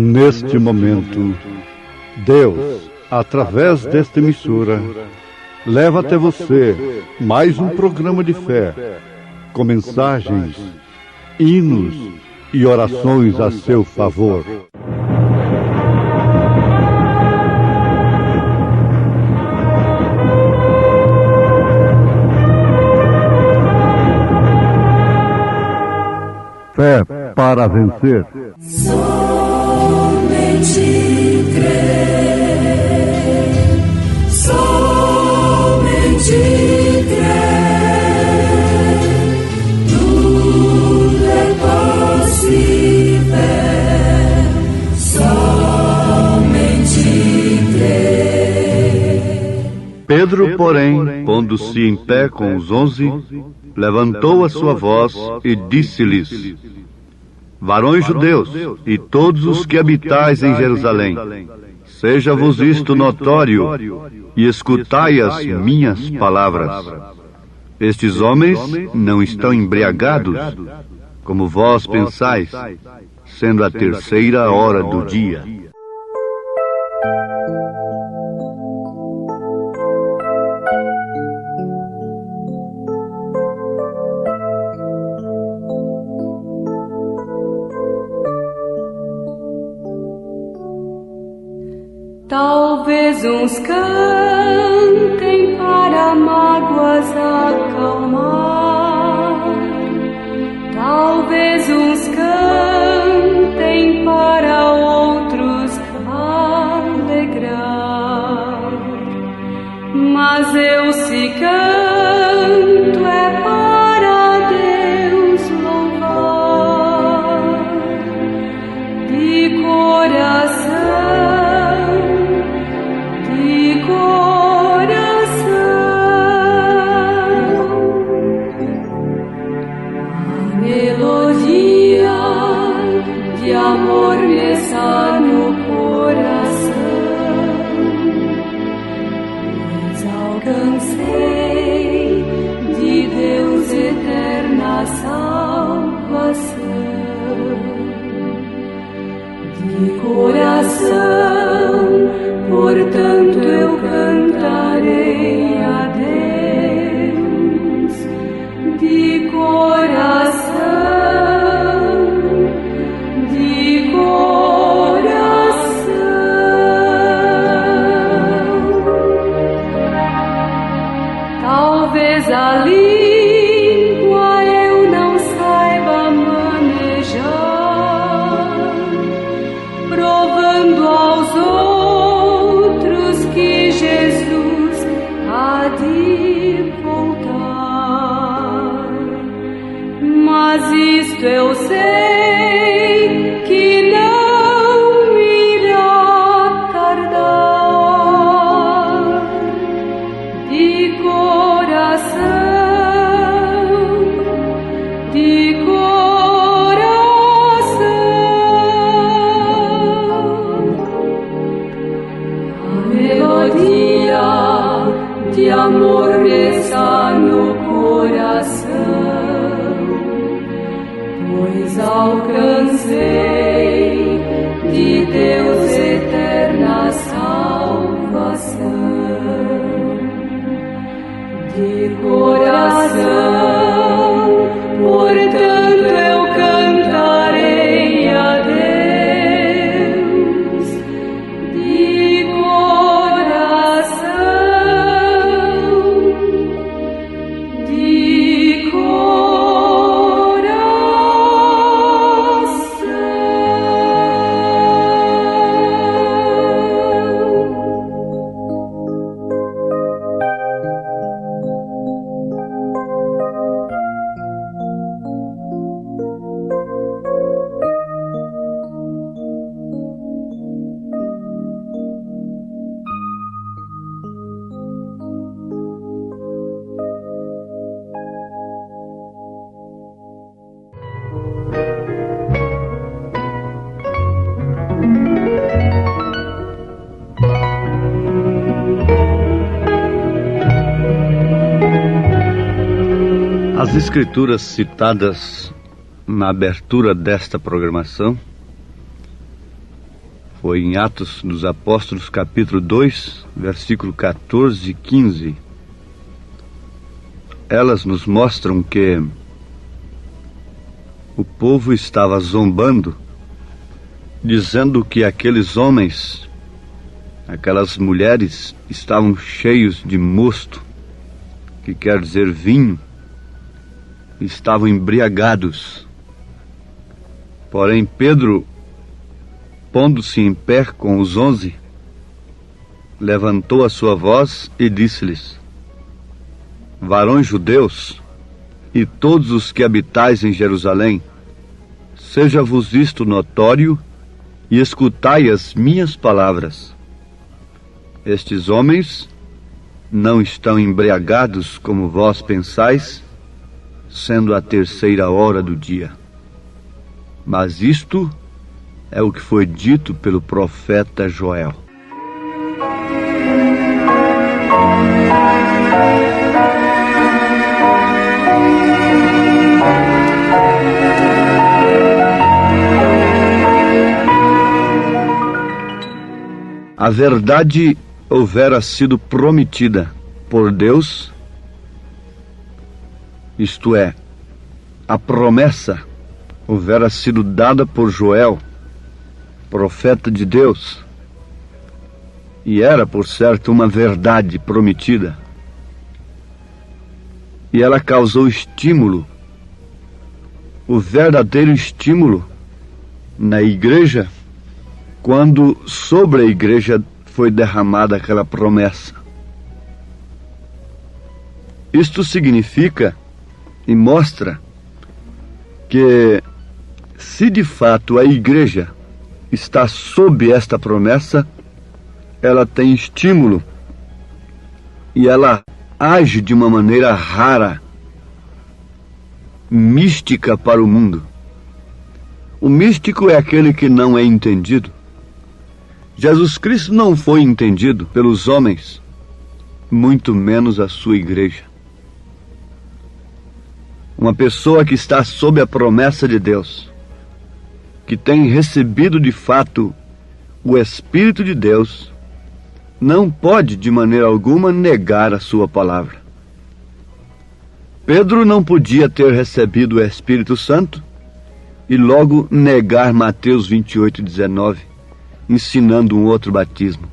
Neste momento, Deus, através desta emissora, leva até você mais um programa de fé, com mensagens, hinos e orações a seu favor. Fé para vencer. Somente crer, somente crer, tudo é possível, somente crer. Pedro, porém, pondo-se em pé com os 11, levantou a sua voz e disse-lhes: Varões judeus, e todos os que habitais em Jerusalém, seja-vos isto notório, e escutai as minhas palavras. Estes homens não estão embriagados, como vós pensais, sendo a 3ª hora do dia. Talvez uns cantem para mágoas acalmar, talvez uns cantem para outros alegrar, mas eu se canto é para Deus louvar, de coração. Amor me está no coração, pois alcancei de Deus eterna salvação. De coração, portanto eu cantarei a Deus. De coração. A língua eu não saiba manejar, provando aos outros que Jesus há de voltar. Mas isto eu sei que não irá tardar. De coração, a melodia de amor me está no coração, pois alcancei de Deus eterna salvação. De coração, portanto eu cantarei a Deus. De coração, de As escrituras citadas na abertura desta programação Foi em Atos dos Apóstolos, capítulo 2, versículo 14 e 15. Elas nos mostram que o povo estava zombando, dizendo que aqueles homens, aquelas mulheres, estavam cheios de mosto, que quer dizer vinho, estavam embriagados. Porém, Pedro, pondo-se em pé com os 11, levantou a sua voz e disse-lhes: varões judeus, e todos os que habitais em Jerusalém, seja-vos isto notório, e escutai as minhas palavras. Estes homens não estão embriagados como vós pensais, sendo a 3ª hora do dia. Mas isto é o que foi dito pelo profeta Joel. A verdade houvera sido prometida por Deus, isto é, a promessa houvera sido dada por Joel, profeta de Deus, e era, por certo, uma verdade prometida. E ela causou estímulo, o verdadeiro estímulo na igreja, quando sobre a igreja foi derramada aquela promessa. Isto significa e mostra que, se de fato a igreja está sob esta promessa, ela tem estímulo e ela age de uma maneira rara, mística para o mundo. O místico é aquele que não é entendido. Jesus Cristo não foi entendido pelos homens, muito menos a sua igreja. Uma pessoa que está sob a promessa de Deus, que tem recebido de fato o Espírito de Deus, não pode de maneira alguma negar a sua palavra. Pedro não podia ter recebido o Espírito Santo e logo negar Mateus 28:19, ensinando um outro batismo.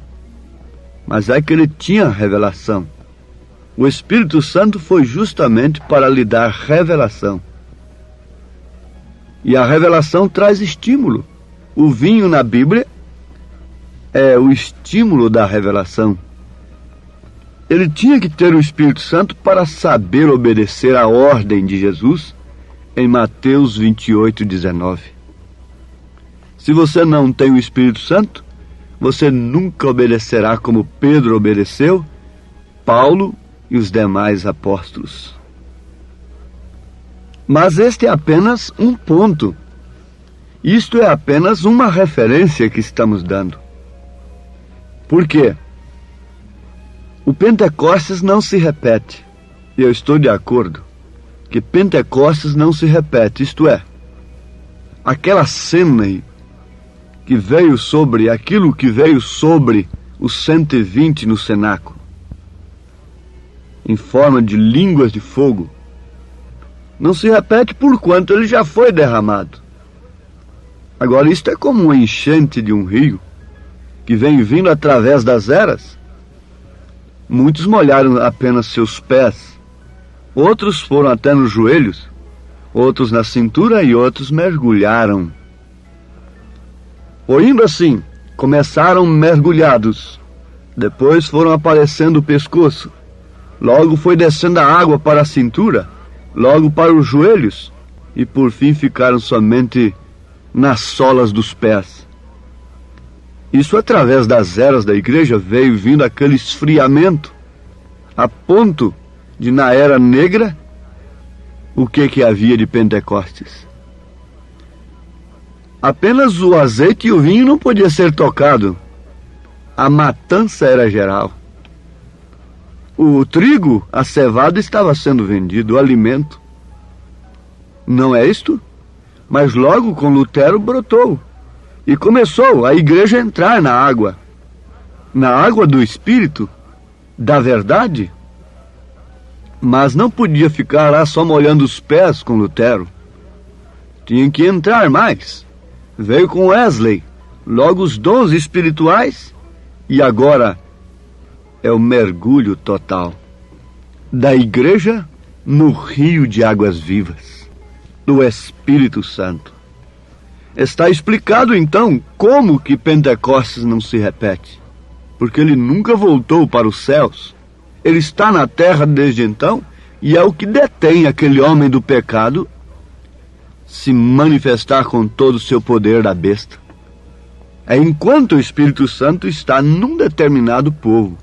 Mas é que ele tinha revelação. O Espírito Santo foi justamente para lhe dar revelação. E a revelação traz estímulo. O vinho na Bíblia é o estímulo da revelação. Ele tinha que ter o Espírito Santo para saber obedecer à ordem de Jesus em Mateus 28:19. Se você não tem o Espírito Santo, você nunca obedecerá como Pedro obedeceu, Paulo e os demais apóstolos. Mas este é apenas um ponto. Isto é apenas uma referência que estamos dando. Por quê? O Pentecostes não se repete. E eu estou de acordo que Pentecostes não se repete. Isto é, aquela cena que veio sobre, aquilo que veio sobre os 120 no cenáculo, em forma de línguas de fogo, não se repete porquanto ele já foi derramado. Agora, isto é como uma enchente de um rio que vem vindo através das eras. Muitos molharam apenas seus pés, outros foram até nos joelhos, outros na cintura e outros mergulharam. Indo assim, começaram mergulhados, depois foram aparecendo o pescoço, logo foi descendo a água para a cintura, logo para os joelhos, e por fim ficaram somente nas solas dos pés. Isso, através das eras da igreja, veio vindo aquele esfriamento, a ponto de, na era negra, o que havia de Pentecostes? Apenas o azeite e o vinho não podia ser tocado. A matança era geral. O trigo, a cevada, estava sendo vendido, o alimento. Não é isto? Mas logo com Lutero brotou E começou a igreja a entrar na água do Espírito, da verdade. Mas não podia ficar lá só molhando os pés com Lutero. Tinha que entrar mais. Veio com Wesley, logo os dons espirituais, e agora é o mergulho total da igreja no rio de águas vivas, do Espírito Santo. Está explicado então como que Pentecostes não se repete, porque ele nunca voltou para os céus. Ele está na terra desde então, e é o que detém aquele homem do pecado se manifestar com todo o seu poder da besta. É enquanto o Espírito Santo está num determinado povo.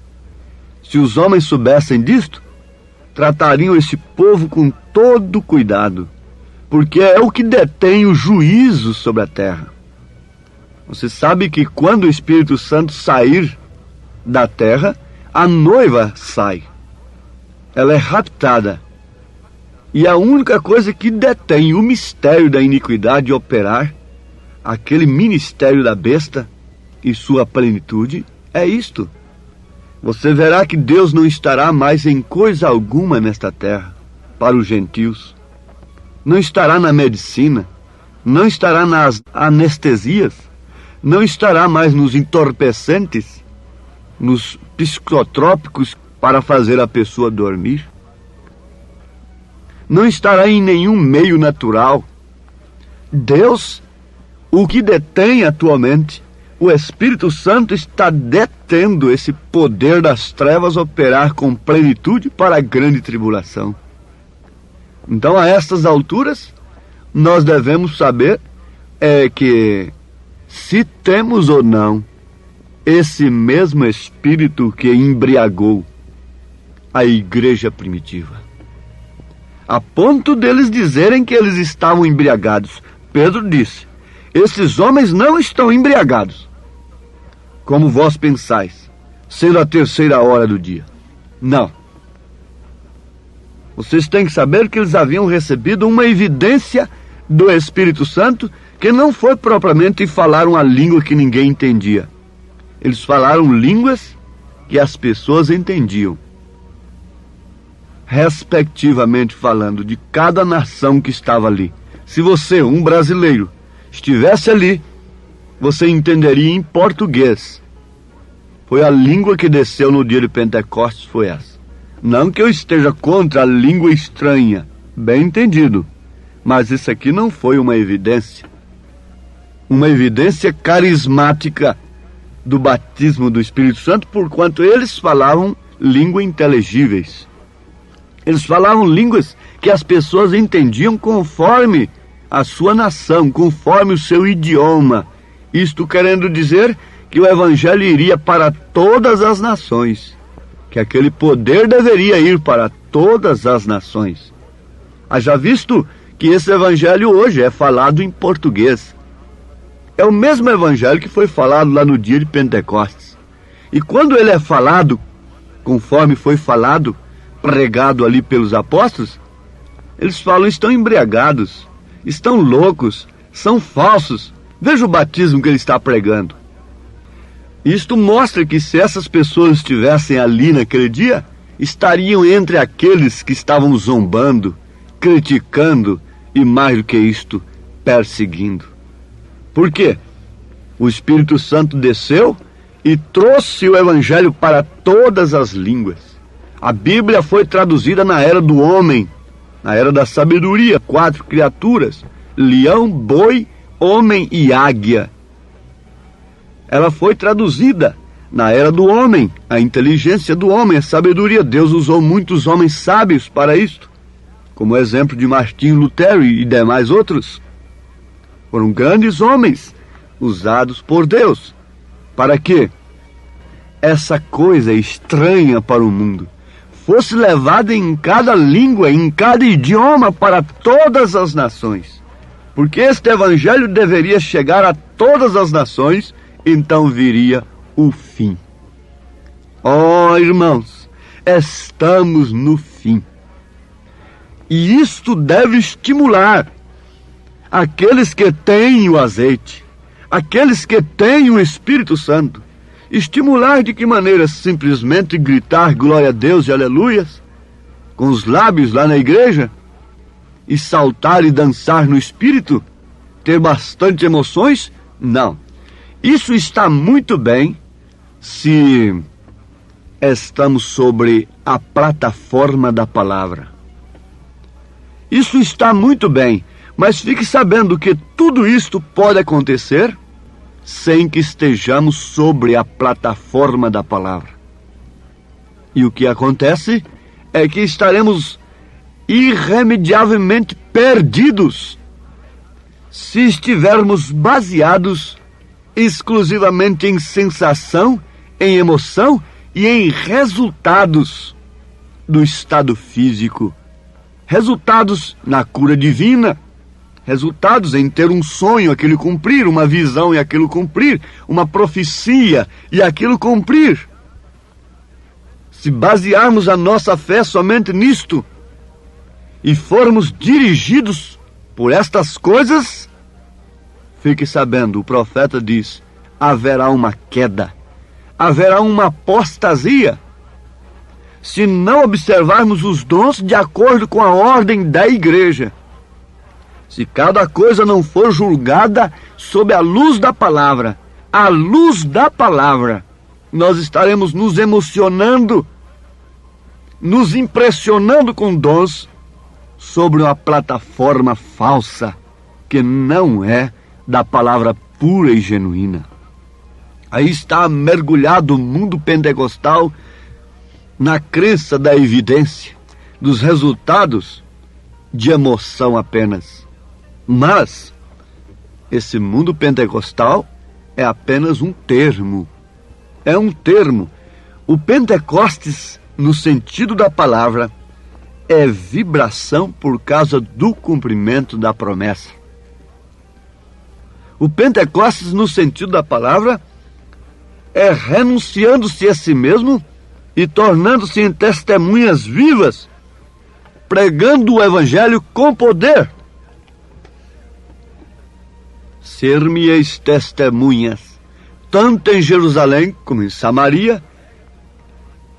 Se os homens soubessem disto, tratariam esse povo com todo cuidado, porque é o que detém o juízo sobre a terra. Você sabe que quando o Espírito Santo sair da terra, a noiva sai. Ela é raptada. E a única coisa que detém o mistério da iniquidade operar, aquele ministério da besta e sua plenitude, é isto. Você verá que Deus não estará mais em coisa alguma nesta terra para os gentios. Não estará na medicina, não estará nas anestesias, não estará mais nos entorpecentes, nos psicotrópicos para fazer a pessoa dormir. Não estará em nenhum meio natural. Deus, o que detém atualmente, o Espírito Santo está detendo esse poder das trevas operar com plenitude para a grande tribulação. Então, a estas alturas, nós devemos saber que se temos ou não esse mesmo Espírito que embriagou a igreja primitiva, a ponto deles dizerem que eles estavam embriagados. Pedro disse: esses homens não estão embriagados, como vós pensais, sendo a 3ª hora do dia. Não. Vocês têm que saber que eles haviam recebido uma evidência do Espírito Santo, que não foi propriamente falar uma língua que ninguém entendia. Eles falaram línguas que as pessoas entendiam, respectivamente falando, de cada nação que estava ali. Se você, um brasileiro, estivesse ali, você entenderia em português. Foi a língua que desceu no dia de Pentecostes, foi essa. Não que eu esteja contra a língua estranha, bem entendido, mas isso aqui não foi uma evidência carismática do batismo do Espírito Santo, porquanto eles falavam línguas inteligíveis. Eles falavam línguas que as pessoas entendiam conforme a sua nação, conforme o seu idioma. Isto querendo dizer que o Evangelho iria para todas as nações, que aquele poder deveria ir para todas as nações. Haja visto que esse Evangelho hoje é falado em português. É o mesmo Evangelho que foi falado lá no dia de Pentecostes. E quando ele é falado, conforme foi falado, pregado ali pelos apóstolos, eles falam: estão embriagados, estão loucos, são falsos. Veja o batismo que ele está pregando. Isto mostra que se essas pessoas estivessem ali naquele dia, estariam entre aqueles que estavam zombando, criticando e, mais do que isto, perseguindo. Por quê? O Espírito Santo desceu e trouxe o Evangelho para todas as línguas. A Bíblia foi traduzida na era do homem, na era da sabedoria, 4 criaturas: leão, boi, homem e águia. Ela foi traduzida na era do homem, a inteligência do homem, a sabedoria. Deus usou muitos homens sábios para isto, como o exemplo de Martinho Lutero e demais outros. Foram grandes homens usados por Deus para que essa coisa estranha para o mundo fosse levada em cada língua, em cada idioma, para todas as nações. Porque este Evangelho deveria chegar a todas as nações, então viria o fim. Oh, irmãos, estamos no fim. E isto deve estimular aqueles que têm o azeite, aqueles que têm o Espírito Santo. Estimular de que maneira? Simplesmente gritar glória a Deus e aleluias com os lábios lá na igreja? E saltar e dançar no Espírito? Ter bastante emoções? Não. Isso está muito bem se estamos sobre a plataforma da palavra. Isso está muito bem, mas fique sabendo que tudo isto pode acontecer sem que estejamos sobre a plataforma da palavra. E o que acontece é que estaremos irremediavelmente perdidos se estivermos baseados exclusivamente em sensação, em emoção e em resultados do estado físico. Resultados na cura divina, resultados em ter um sonho, aquilo cumprir, uma visão e aquilo cumprir, uma profecia e aquilo cumprir. Se basearmos a nossa fé somente nisto e formos dirigidos por estas coisas, fique sabendo, o profeta diz, haverá uma queda, haverá uma apostasia, se não observarmos os dons de acordo com a ordem da igreja. Se cada coisa não for julgada sob a luz da palavra, nós estaremos nos emocionando, nos impressionando com dons sobre uma plataforma falsa, que não é da palavra pura e genuína. Aí está mergulhado o mundo pentecostal na crença da evidência, dos resultados de emoção apenas. Mas esse mundo pentecostal é apenas um termo. É um termo. O Pentecostes, no sentido da palavra, é vibração por causa do cumprimento da promessa. O Pentecostes, no sentido da palavra, é renunciando-se a si mesmo e tornando-se em testemunhas vivas, pregando o Evangelho com poder. Ser-me-eis testemunhas, tanto em Jerusalém como em Samaria,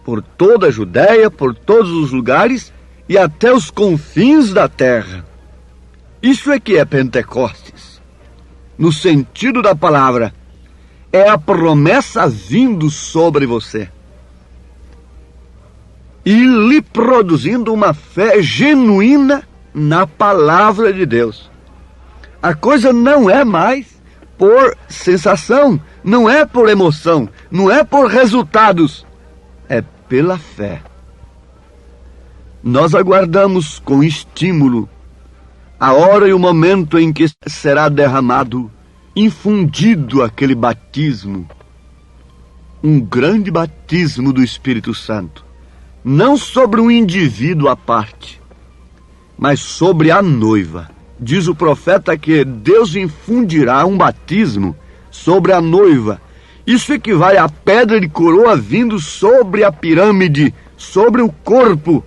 por toda a Judéia, por todos os lugares e até os confins da terra. Isso é que é Pentecostes. No sentido da palavra, é a promessa vindo sobre você e lhe produzindo uma fé genuína na palavra de Deus. A coisa não é mais por sensação, não é por emoção, não é por resultados, é pela fé. Nós aguardamos com estímulo a hora e o momento em que será derramado, infundido aquele batismo, um grande batismo do Espírito Santo, não sobre um indivíduo à parte, mas sobre a noiva. Diz o profeta que Deus infundirá um batismo sobre a noiva. Isso equivale à pedra de coroa vindo sobre a pirâmide, sobre o corpo.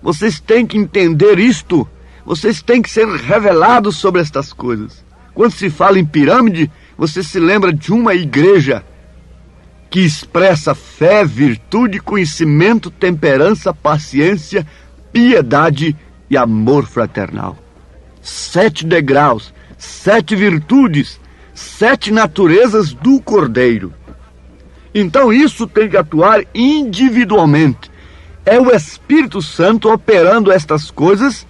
Vocês têm que entender isto. Vocês têm que ser revelados sobre estas coisas. Quando se fala em pirâmide, você se lembra de uma igreja que expressa fé, virtude, conhecimento, temperança, paciência, piedade e amor fraternal. 7 degraus, 7 virtudes, 7 naturezas do Cordeiro. Então isso tem que atuar individualmente. É o Espírito Santo operando estas coisas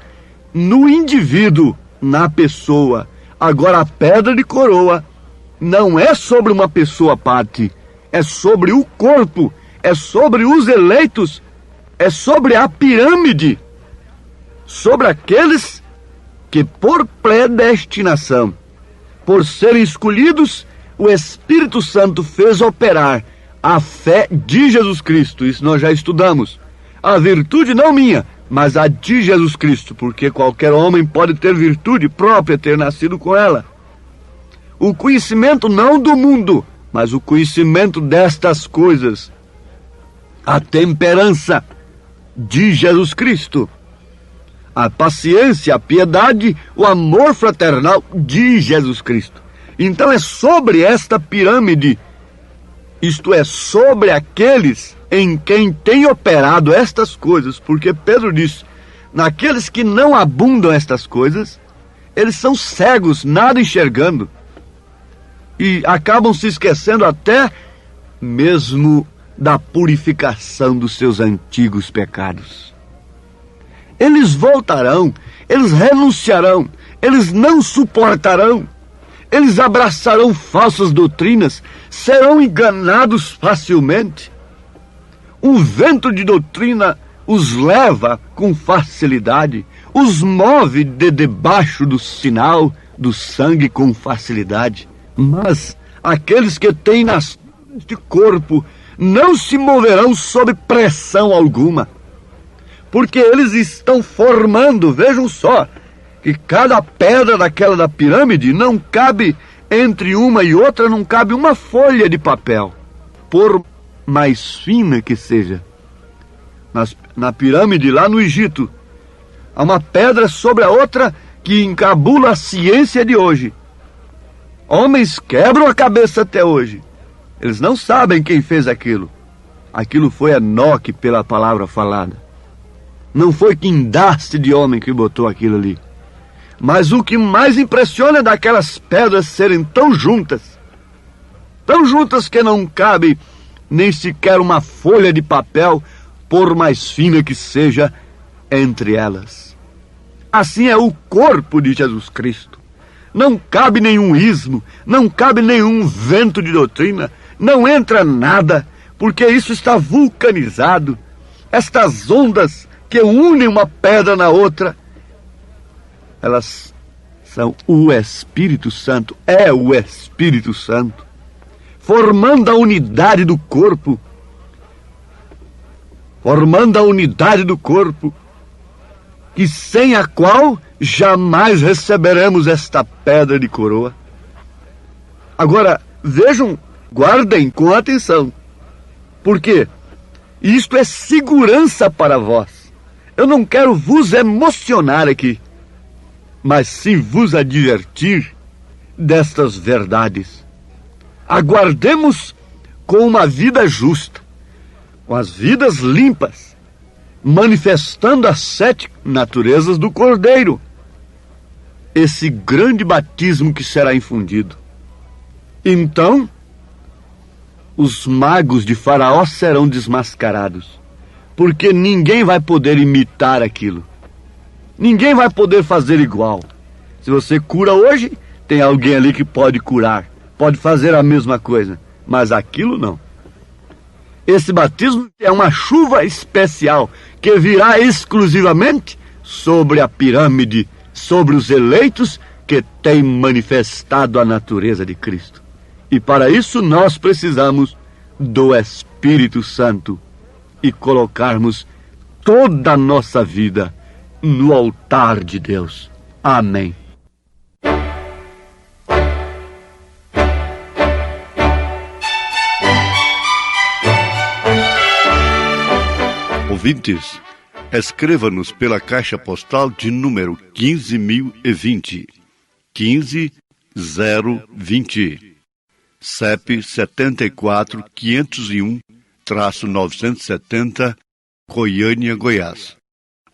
no indivíduo, na pessoa. Agora a pedra de coroa não é sobre uma pessoa à parte, é sobre o corpo, é sobre os eleitos, é sobre a pirâmide, sobre aqueles que por predestinação, por serem escolhidos, o Espírito Santo fez operar a fé de Jesus Cristo. Isso nós já estudamos. A virtude não minha, mas a de Jesus Cristo, porque qualquer homem pode ter virtude própria, ter nascido com ela. O conhecimento não do mundo, mas o conhecimento destas coisas. A temperança de Jesus Cristo. A paciência, a piedade, o amor fraternal de Jesus Cristo. Então é sobre esta pirâmide, isto é, sobre aqueles em quem tem operado estas coisas, porque Pedro diz, naqueles que não abundam estas coisas, eles são cegos, nada enxergando, e acabam se esquecendo até mesmo da purificação dos seus antigos pecados. Eles voltarão, eles renunciarão, eles não suportarão, eles abraçarão falsas doutrinas, serão enganados facilmente. Um vento de doutrina os leva com facilidade, os move de debaixo do sinal do sangue com facilidade. Mas aqueles que têm nascido neste corpo não se moverão sob pressão alguma, porque eles estão formando, vejam só, que cada pedra daquela da pirâmide não cabe, entre uma e outra, não cabe uma folha de papel, por mais fina que seja. Na pirâmide lá no Egito, há uma pedra sobre a outra que encabula a ciência de hoje. Homens quebram a cabeça até hoje. Eles não sabem quem fez aquilo. Aquilo foi Enoque pela palavra falada. Não foi guindaste de homem que botou aquilo ali. Mas o que mais impressiona é daquelas pedras serem tão juntas que não cabe nem sequer uma folha de papel, por mais fina que seja, entre elas. Assim é o corpo de Jesus Cristo. Não cabe nenhum ismo, não cabe nenhum vento de doutrina, não entra nada, porque isso está vulcanizado. Estas ondas que unem uma pedra na outra, elas são o Espírito Santo, é o Espírito Santo, formando a unidade do corpo, e sem a qual jamais receberemos esta pedra de coroa. Agora, vejam, guardem com atenção, porque isto é segurança para vós. Eu não quero vos emocionar aqui, mas sim vos advertir destas verdades. Aguardemos com uma vida justa, com as vidas limpas, manifestando as 7 naturezas do Cordeiro, esse grande batismo que será infundido. Então, os magos de Faraó serão desmascarados, porque ninguém vai poder imitar aquilo. Ninguém vai poder fazer igual. Se você cura hoje, tem alguém ali que pode curar, pode fazer a mesma coisa, mas aquilo não. Esse batismo é uma chuva especial que virá exclusivamente sobre a pirâmide, sobre os eleitos que têm manifestado a natureza de Cristo. E para isso nós precisamos do Espírito Santo e colocarmos toda a nossa vida no altar de Deus. Amém. Ouvintes, escreva-nos pela caixa postal de número 15.020, 15020, CEP 74.501-970, Goiânia, Goiás.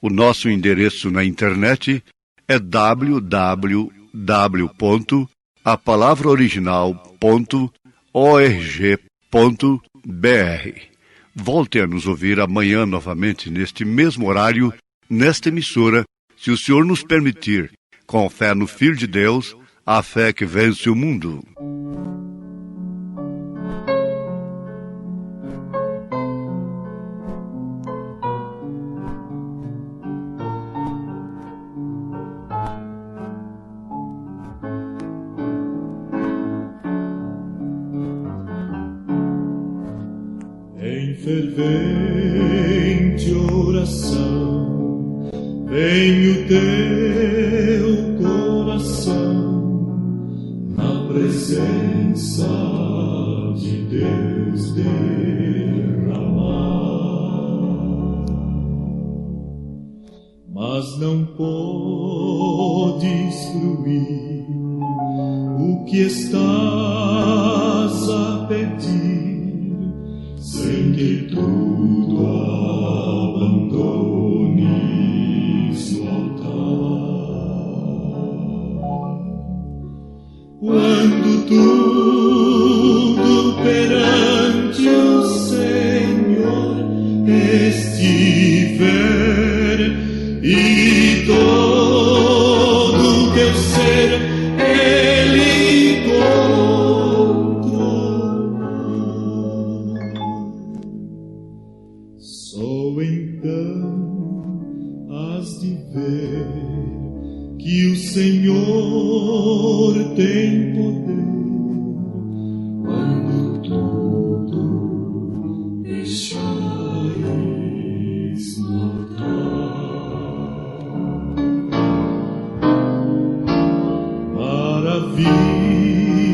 O nosso endereço na internet é www.apalavraoriginal.org.br. Volte a nos ouvir amanhã novamente neste mesmo horário, nesta emissora, se o Senhor nos permitir, com fé no Filho de Deus, a fé que vence o mundo. Fervente oração, vem o teu coração na presença de Deus derramar, mas não podes fruir o que estás a pedir, sem que tudo abandones no altar. Quando tudo perante o Senhor estiver e todo teu ser Ele controlar, só então has de ver que o Senhor tem poder quando tudo deixares no altar.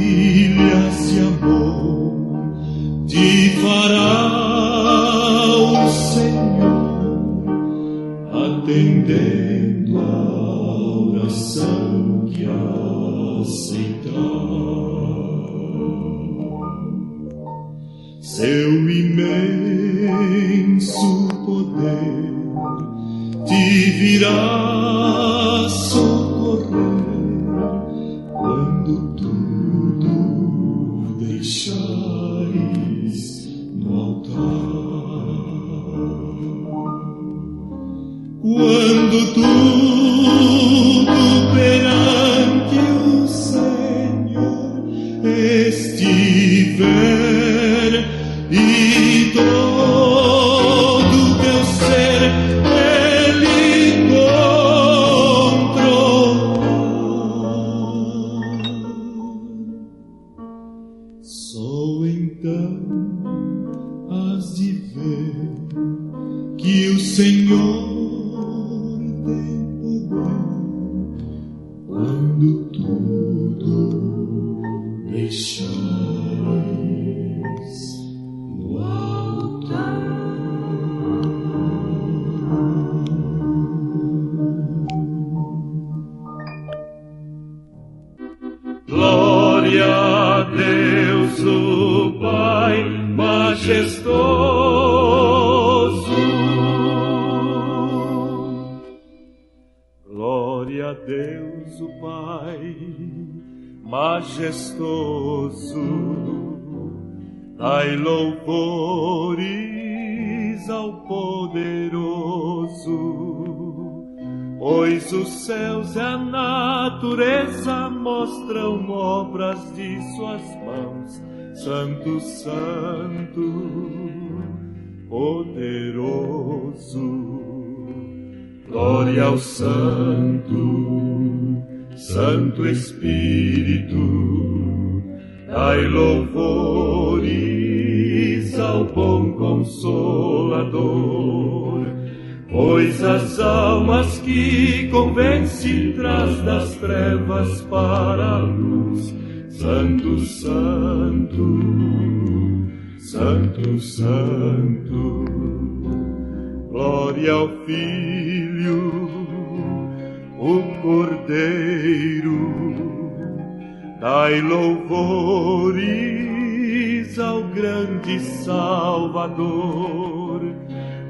Maravilhas de amor te fará o Senhor, atendendo a oração que aceitar. Seu imenso poder te virá socorrer quando tudo deixares no altar. Quando tudo perante o Senhor estiver e todo teu ser Ele controlar, só então has de ver que o Senhor tem poder quando tudo deixares no altar. Glória a Deus, o Pai majestoso. Glória a Deus, o Pai majestoso. Dai louvores ao poderoso, pois os céus e a natureza mostram obras de suas mãos. Santo, Santo, poderoso. Glória ao Santo, Santo Espírito. Dai louvores ao bom Consolador, pois as almas que convence traz das trevas para a luz. Santo, Santo, Santo, Santo. Glória ao Filho, o Cordeiro. Dai louvores ao grande Salvador,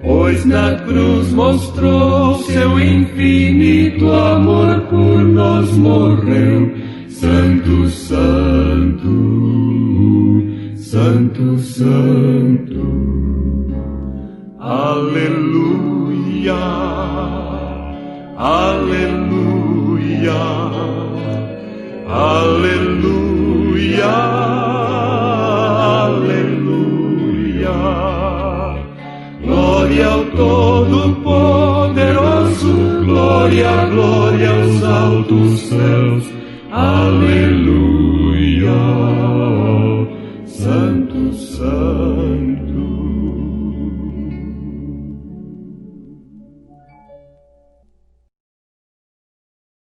pois na cruz mostrou seu infinito amor, por nós morreu. Santo, Santo, Santo, Santo. Aleluia, aleluia. Aleluia, aleluia. Glória ao Todo-Poderoso, glória, glória aos altos céus. Aleluia, Santo, Santo.